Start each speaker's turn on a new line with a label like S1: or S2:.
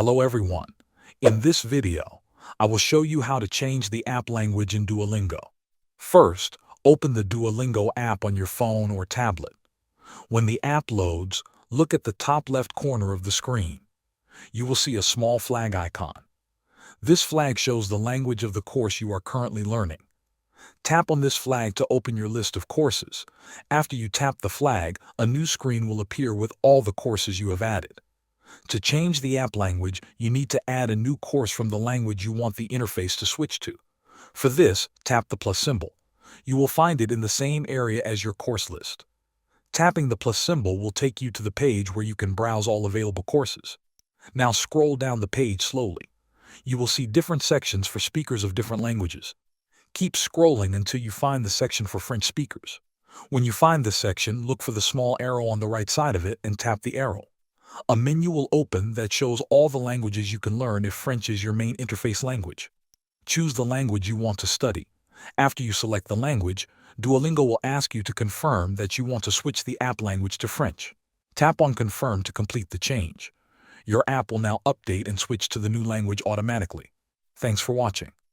S1: Hello everyone. In this video, I will show you how to change the app language in Duolingo. First, open the Duolingo app on your phone or tablet. When the app loads, look at the top left corner of the screen. You will see a small flag icon. This flag shows the language of the course you are currently learning. Tap on this flag to open your list of courses. After you tap the flag, a new screen will appear with all the courses you have added. To change the app language, you need to add a new course from the language you want the interface to switch to. For this, tap the plus symbol. You will find it in the same area as your course list. Tapping the plus symbol will take you to the page where you can browse all available courses. Now scroll down the page slowly. You will see different sections for speakers of different languages. Keep scrolling until you find the section for French speakers. When you find this section, look for the small arrow on the right side of it and tap the arrow. A menu will open that shows all the languages you can learn if French is your main interface language. Choose the language you want to study. After you select the language, Duolingo will ask you to confirm that you want to switch the app language to French. Tap on Confirm to complete the change. Your app will now update and switch to the new language automatically. Thanks for watching.